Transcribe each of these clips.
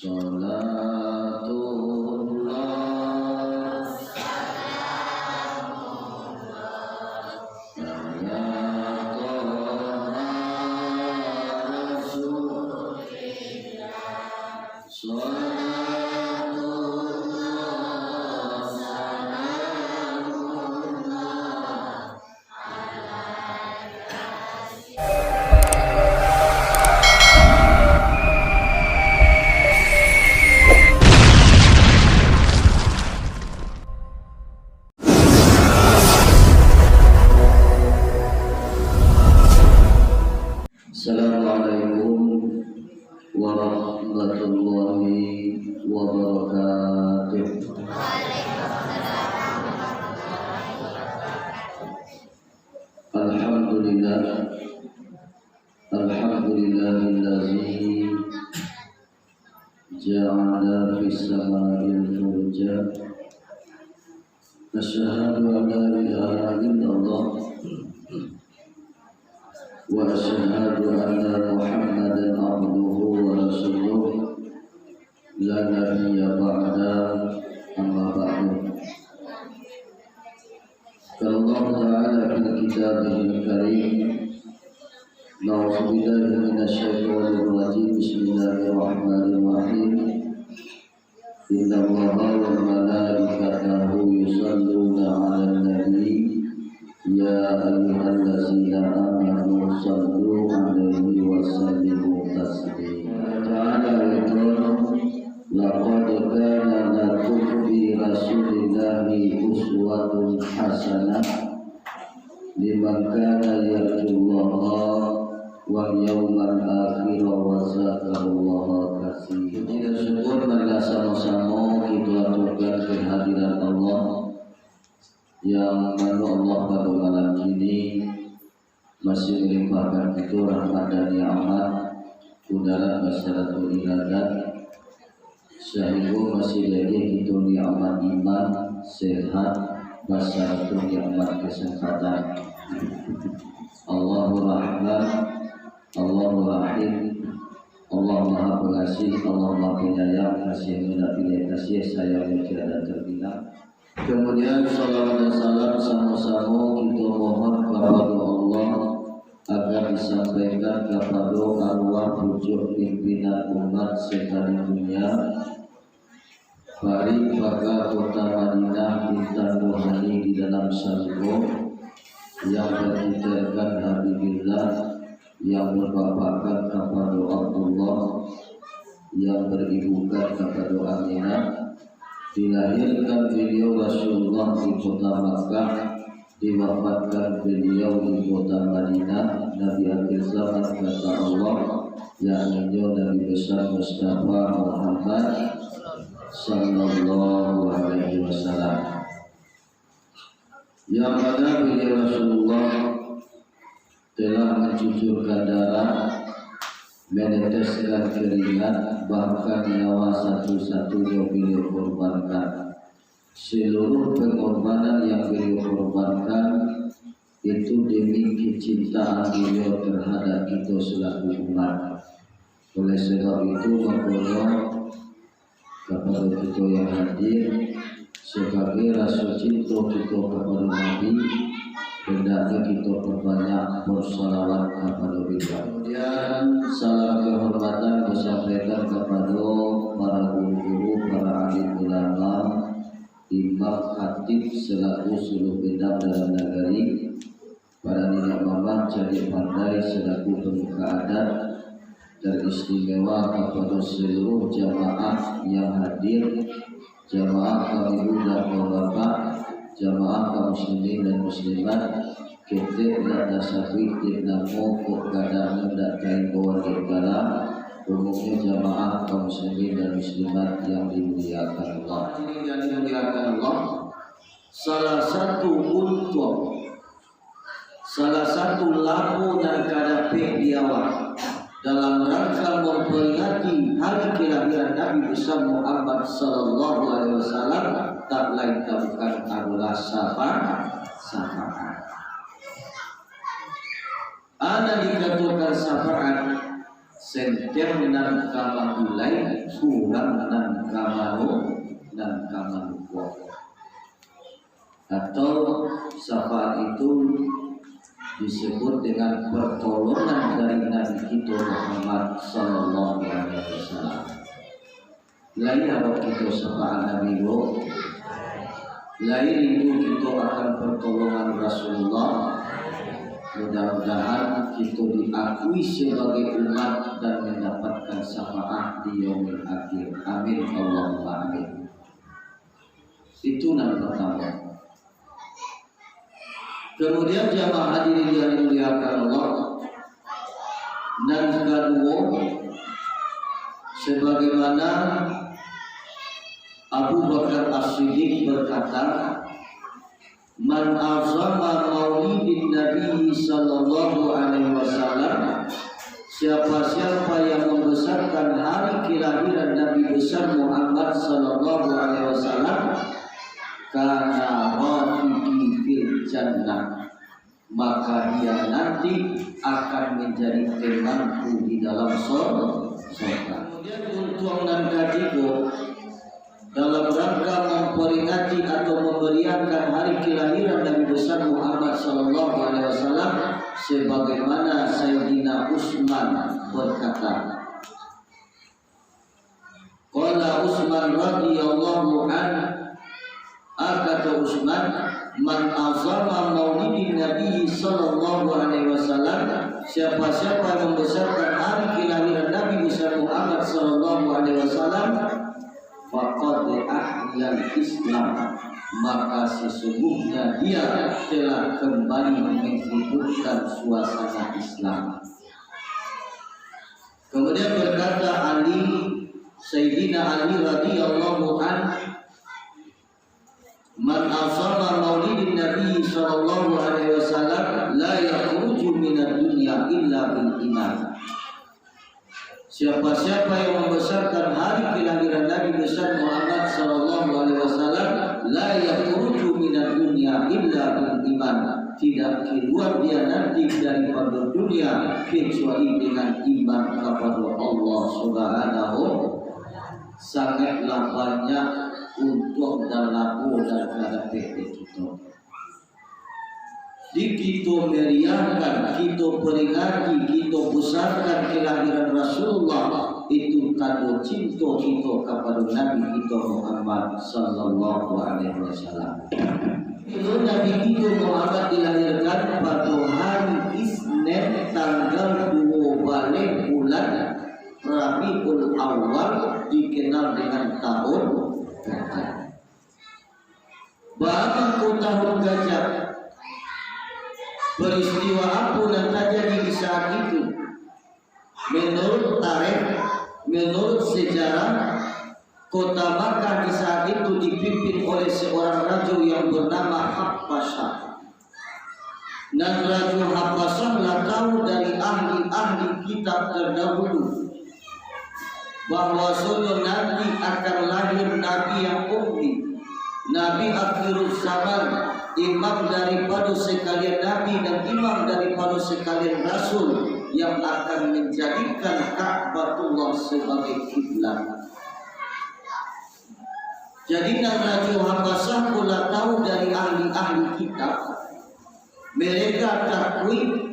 Salatullah ala Taha Rasulillah. Salatullah salamullah Assalamualaikum warahmatullahi wabarakatuh. Alhamdulillah, alhamdulillahillazi ja'ala fis samaa'i furja. Asyhadu an la ilaha illallah wa asyhadu anna Muhammadan abduhu wa rasuluh la nabiyya ba'da amma ba'du. Qala Allah ta'ala fil kitabihil karim, na'udzu billahi minasyaitonir rajim. Bismillahirrahmanirrahim. Inna Allaha wa malaikatahu yusholluna 'alan nabi ya ayyuhallazina amanu shallu 'alaihi wa sallimu taslima. Ta'ala yaqulu laqad kana lakum fi rasulillahi uswatun hasanah liman kana yarjullaha wal yawmal akhir wa dzakarallaha katsiran. Kita syukur pada sama-sama kita aturkan kehadiran Allah yang mana Allah pada malam ini masih melimpahkan kita rahmat dan nikmat udara masyarakat ibadat, sehingga masih lagi kita nikmat iman, sehat, masyarakat nikmat kesehatan. Allahur Rahman, Allahur Rahim, Allah Maha Pengasih, Allah Maha Penyayang, kasih menapilih kasih sayang yang tiada terbilang. Kemudian salawat dan salam sama-sama kita mohon kepada Allah agar disampaikan kepada arwah pucuk pimpinan umat sedunia, Bari Baka Kota Madinah Intan Rohani di dalam surga, yang bertiterkan Habibillah, yang berbapakkan kepada Abdullah, yang beribukan kepada Aminah. Dilahirkan beliau Rasulullah di kota Makkah, diwafatkan beliau di kota Madinah. Nabi akhir zaman kata Allah, yakni Nabi besar Mustafa Muhammad sallallahu alaihi wasallam, yang mana beliau Rasulullah telah mencucurkan darah, meneteskan keringat, bahkan nyawa satu-satunya beliau korbankan. Seluruh pengorbanan yang beliau korbankan itu demi kecintaan beliau terhadap kita selaku umat. Oleh sebab itu mohon kepada kita yang hadir sebagai rasa cinta kita kepada Nabi, hendaknya kita perbanyak bersalawat kepada beliau. Kemudian salam kehormatan disampaikan kepada para guru-guru, para alim ulama, imam, khatib selaku seluruh bidang dalam negeri, para nenek mama jadi pandai selaku pemuka adat, teristimewa kepada seluruh jamaah yang hadir, jamaah kaum ibu dan kaum bapak, jamaah kaum muslimin dan muslimat, kita dan dasari namo kok kadang hendak kain bawah digala, umumnya jamaah kaum muslimin dan muslimat yang dimuliakan Allah. Yang dimuliakan Allah, salah satu untuk salah satu laku dan kadapi diawak dalam rangka memperingati hari kelahiran Nabi besar Muhammad sallallahu alaihi wasallam, tak lain bukan adalah syafaat. Ana dikatakan syafaat senteng nan kamanulai kurang nan kamanu dan kamanuwa. Atau syafaat itu disebut dengan pertolongan dari Nabi kita Muhammad sallallahu alaihi wasallam. Lain kalau kita syafaat Nabi lo, lain itu kita akan pertolongan Rasulullah. Mudah-mudahan kita diakui sebagai umat dan mendapatkan syafaat di yaumil akhir. Amin Allahumma amin. Itu yang pertama. Kemudian jamaah hadirin yang dimuliakan Allah, dan kedua, sebagaimana Abu Bakar As-Siddiq berkata, man azama maulidin Nabi sallallahu alaihi wasallam, siapa-siapa yang membesarkan hari kelahiran Nabi besar Muhammad sallallahu alaihi wasallam, kana rafiqi fil jannah, maka dia nanti akan menjadi temanku di dalam surga. Kemudian untuk dan ketiga, dalam rangka memperingati atau memeriahkan hari kelahiran Nabi besar Muhammad sallallahu alaihi wasallam, sebagaimana Sayyidina Utsman berkata, qala Utsman radhiyallahu anhu, kata Utsman, man azama maulidin Nabi sallallahu alaihi wasallam, siapa-siapa yang membesarkan hari kelahiran Nabi besar Muhammad sallallahu alaihi wasallam, faqad ahyal Islam, maka sesungguhnya dia telah kembali menghidupkan suasana Islam. Kemudian berkata Sayyidina Ali radhiyallahu anhu, man asama maulidin Nabi sallallahu alaihi wasallam la yakhruju minad dunya illa bil iman. Siapa-siapa yang membesarkan hari kelahiran Nabi besar Muhammad sallallahu alaihi wasallam, la yakhruju minad dunya illa bil iman, tidak keluar dia nanti daripada dunia kecuali dengan iman kepada Allah Subhanahu. Sangatlah banyak untuk dan laku dan PT kita. Di kita meriahkan, kita peringati, kita besarkan kelahiran Rasulullah, itu tanda cinta kita kepada Nabi kita Muhammad sallallahu alaihi wasallam. Itu Nabi kita Muhammad dilahirkan pada hari Isnin tanggal 2 balik bulan Rabiul Awal, dikenal dengan tahun gajah. Baru tahun gajah, peristiwa apa yang terjadi di saat itu? Menurut tarikh, menurut sejarah, kota Makkah di saat itu dipimpin oleh seorang raja yang bernama Habbasyah. Dan Raja Habbasyah lah tahu dari ahli-ahli kitab terdahulu bahwa suatu nanti akan lahir Nabi yang ummi, Nabi akhirul zaman, imam daripada sekalian Nabi dan imam daripada sekalian Rasul, yang akan menjadikan Ka'batullah sebagai kiblat. Jadi Raja Habbasyah pula tahu dari ahli-ahli kitab, mereka takwil,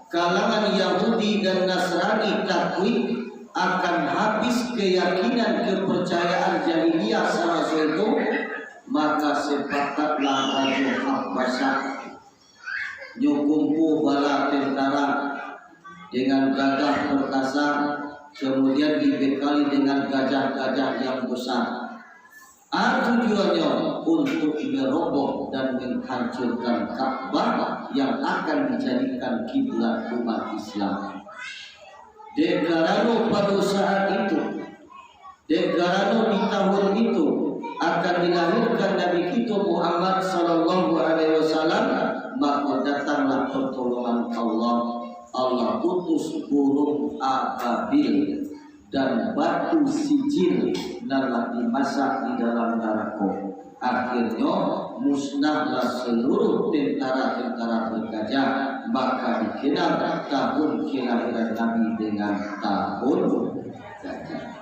kalangan Yahudi dan Nasrani takwil, akan habis keyakinan kepercayaan jahiliyah semasa itu. Maka sepakatlah Raja Habbasyah nyukumpu bala tentara dengan gagah perkasa, kemudian dibekali dengan gajah-gajah yang besar. Tujuannya untuk meroboh dan menghancurkan Ka'bah yang akan dijadikan kiblat umat Islam. Deklarasi pada saat itu, deklarasi di tahun itu akan dilahirkan Nabi kita Muhammad sallallahu alaihi wasallam, maka datanglah pertolongan Allah. Allah utus burung ababil dan batu sijil telah dimasak di dalam neraka. Akhirnya musnahlah seluruh tentara-tentara bergajah maka dikenal tahun kelahiran Nabi dengan tahun gajah.